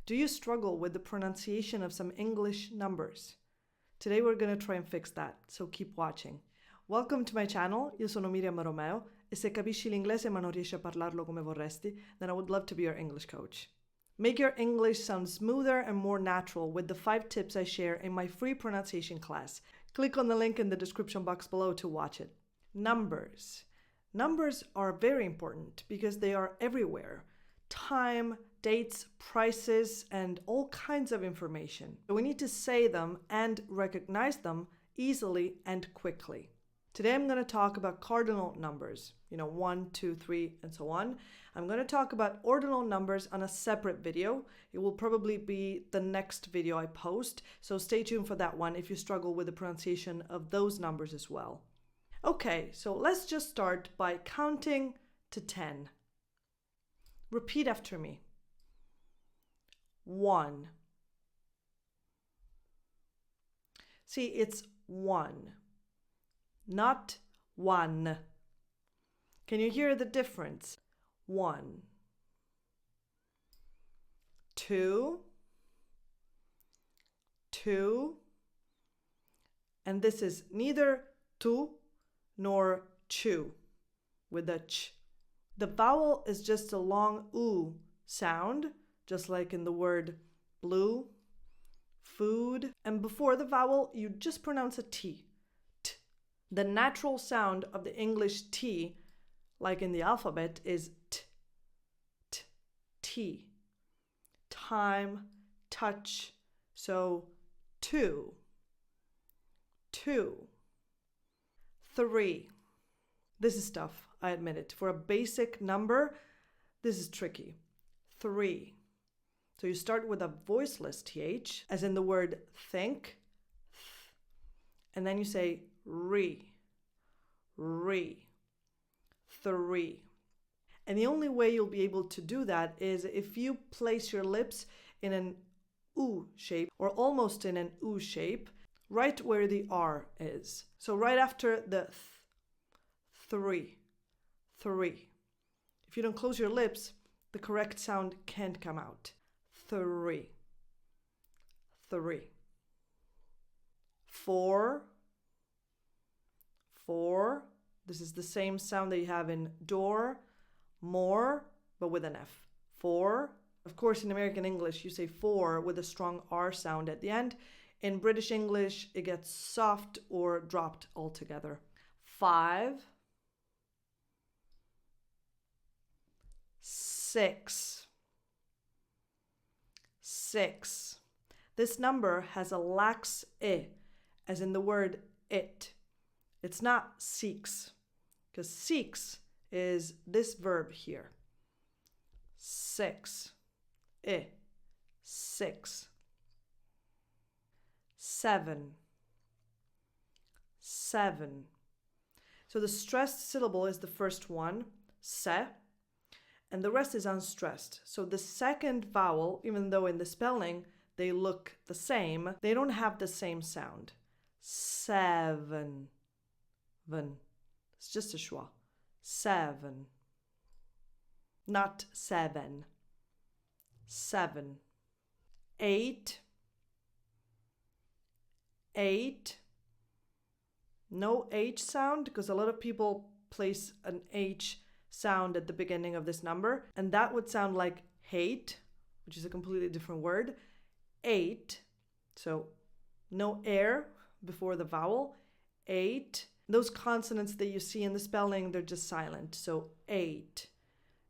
Do you struggle with the pronunciation of some English numbers? Today we're going to try and fix that, so keep watching. Welcome to my channel, io sono Miriam Romeo e se capisci l'inglese ma non riesci a parlarlo come vorresti, then I would love to be your English coach. Make your English sound smoother and more natural with the 5 tips I share in my free pronunciation class. Click on the link in the description box below to watch it. Numbers. Numbers are very important because they are everywhere. Time, dates, prices, and all kinds of information. We need to say them and recognize them easily and quickly. Today I'm going to talk about cardinal numbers, 1, 2, 3, and so on. I'm going to talk about ordinal numbers on a separate video. It will probably be the next video I post, so stay tuned for that one if you struggle with the pronunciation of those numbers as well. Okay, so let's just start by counting to 10. Repeat after me. 1. See, it's 1, not 1. Can you hear the difference? 1. 2. 2. And this is neither tu nor chu with the ch. The vowel is just a long oo sound, just like in the word blue, food. And before the vowel, you just pronounce a T. T. The natural sound of the English T, like in the alphabet, is T. T. T. Time, touch. So 2. 2. 3. This is tough, I admit it. For a basic number, this is tricky. 3. So you start with a voiceless th, as in the word think, th, and then you say re, 3. And the only way you'll be able to do that is if you place your lips in an oo shape, or almost in an oo shape, right where the R is. So right after the th. 3. If you don't close your lips, the correct sound can't come out. 3. 4. This is the same sound that you have in door, more, but with an F. 4. Of course, in American English, you say 4 with a strong R sound at the end. In British English, it gets soft or dropped altogether. 5. 6. This number has a lax I, as in the word it. It's not seeks, because seeks is this verb here. 6. 6. 7. So the stressed syllable is the first one, se, and the rest is unstressed. So the second vowel, even though in the spelling they look the same, they don't have the same sound. 7. It's just a schwa. 7. Not 7. 7. 8. No H sound, because a lot of people place an H sound at the beginning of this number, and that would sound like hate, which is a completely different word. 8. So no air before the vowel. 8. Those consonants that you see in the spelling, they're just silent. So 8.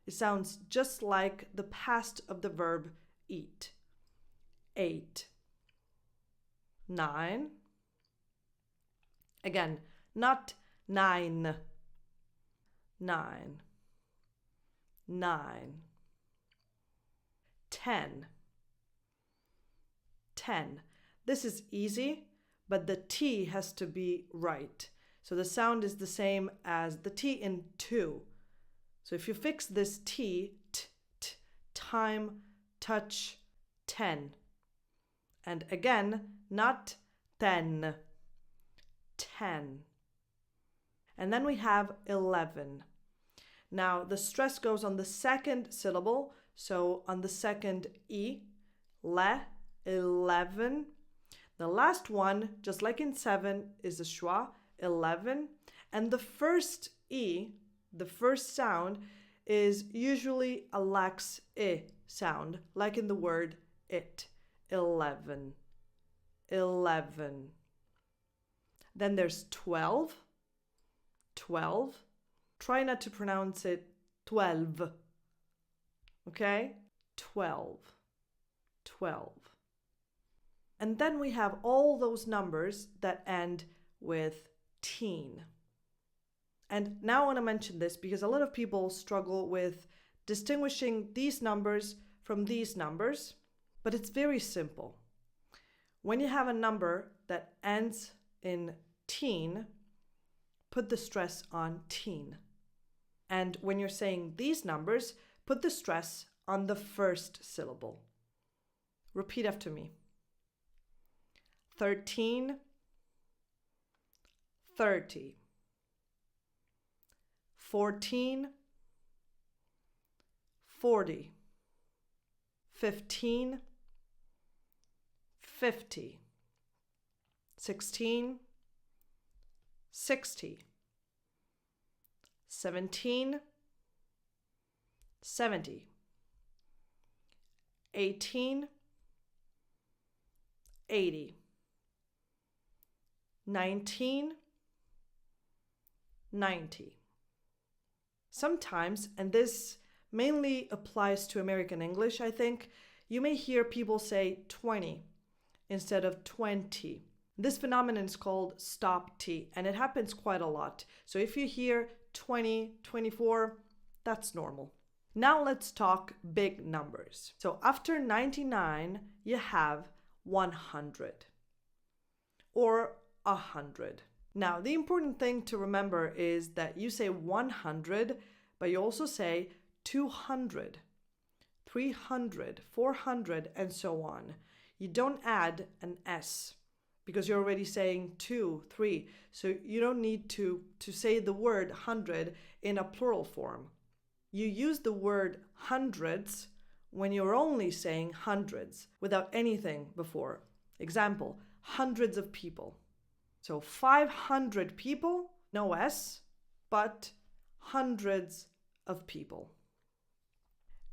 It sounds just like the past of the verb eat. 8. 9. Again, not 9. 9. 10. This is easy, but the T has to be right. So the sound is the same as the T in 2. So if you fix this T, time, touch, 10. And again, not 10. 10. And then we have 11. Now the stress goes on the second syllable, so on the second E, le, 11. The last one, just like in 7, is the schwa, 11. And the first E, the first sound, is usually a lax I sound, like in the word it, 11, 11. Then there's 12, 12. Try not to pronounce it 12, okay? 12, 12. And then we have all those numbers that end with teen. And now I want to mention this because a lot of people struggle with distinguishing these numbers from these numbers, but it's very simple. When you have a number that ends in teen, put the stress on teen. And when you're saying these numbers, put the stress on the first syllable. Repeat after me. 13, 30. 14, 40. 15, 50. 16, 60. 17, 70. 18, 80. 19, 90. Sometimes, and this mainly applies to American English, I think, you may hear people say 20 instead of 20. This phenomenon is called stop T, and it happens quite a lot. So if you hear 20, 24, that's normal. Now let's talk big numbers. So after 99, you have 100 or 100. Now, the important thing to remember is that you say 100, but you also say 200, 300, 400, and so on. You don't add an S because you're already saying 2, 3. So you don't need to say the word 100 in a plural form. You use the word hundreds when you're only saying hundreds without anything before. Example, hundreds of people. So 500 people, no S, but hundreds of people.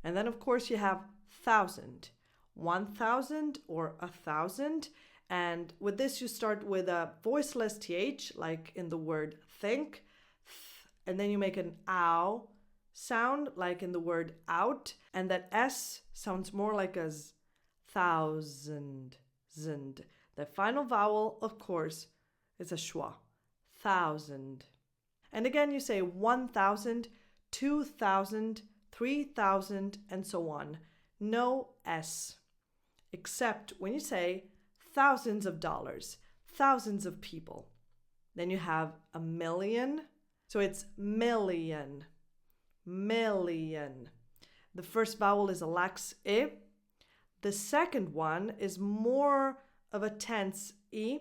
And then of course you have 1,000, 1,000 or 1,000. And with this you start with a voiceless TH, like in the word think, and then you make an ow sound, like in the word out, and that S sounds more like a z, thousand, zend. The final vowel, of course, is a schwa, 1,000. And again, you say 1,000, 2,000, 3,000, and so on. No S, except when you say thousands of dollars, thousands of people. Then you have a million, so it's million, million. The first vowel is a lax I. The second one is more of a tense E,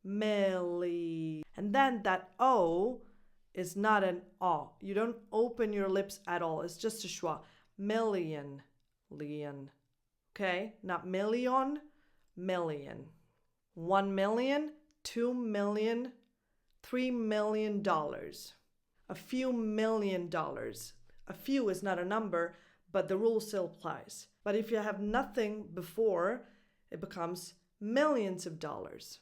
milli. And then that O is not an O. You don't open your lips at all. It's just a schwa. Million, lion. Okay? Not million, million. 1 million, 2 million, $3 million. A few $1,000,000. A few is not a number, but the rule still applies. But if you have nothing before, it becomes millions of dollars.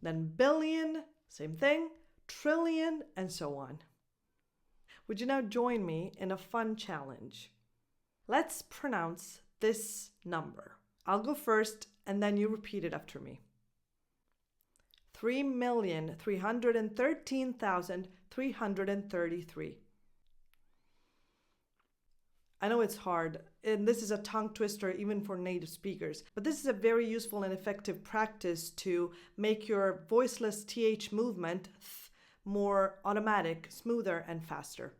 Then billion, same thing, trillion, and so on. Would you now join me in a fun challenge? Let's pronounce this number. I'll go first, and then you repeat it after me. 3,313,333. I know it's hard, and this is a tongue twister even for native speakers, but this is a very useful and effective practice to make your voiceless TH movement more automatic, smoother, and faster.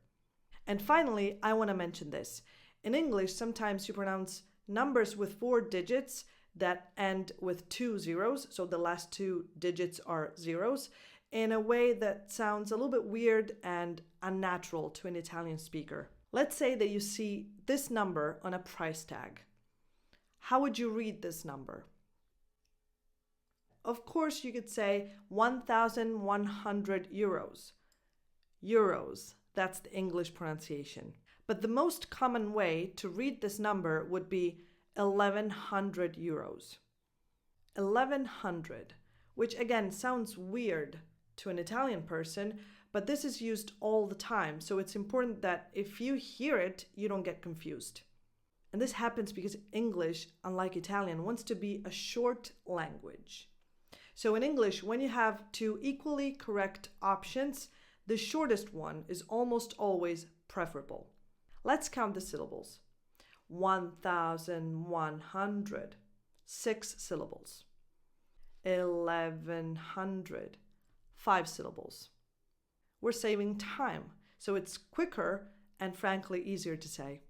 And finally, I want to mention this. In English, sometimes you pronounce numbers with 4 digits that end with 2 zeros, so the last 2 digits are zeros, in a way that sounds a little bit weird and unnatural to an Italian speaker. Let's say that you see this number on a price tag. How would you read this number? Of course, you could say 1,100 euros. Euros, that's the English pronunciation. But the most common way to read this number would be 1,100 euros. 1,100, which again sounds weird to an Italian person, but this is used all the time, so it's important that if you hear it, you don't get confused. And this happens because English, unlike Italian, wants to be a short language. So in English, when you have two equally correct options, the shortest one is almost always preferable. Let's count the syllables. 1,100, 6 syllables. 1,100, 5 syllables. We're saving time, so it's quicker and frankly easier to say.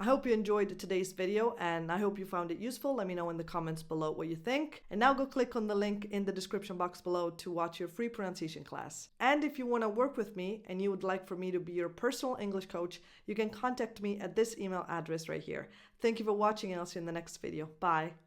I hope you enjoyed today's video and I hope you found it useful. Let me know in the comments below what you think. And now go click on the link in the description box below to watch your free pronunciation class. And if you want to work with me and you would like for me to be your personal English coach, you can contact me at this email address right here. Thank you for watching and I'll see you in the next video. Bye.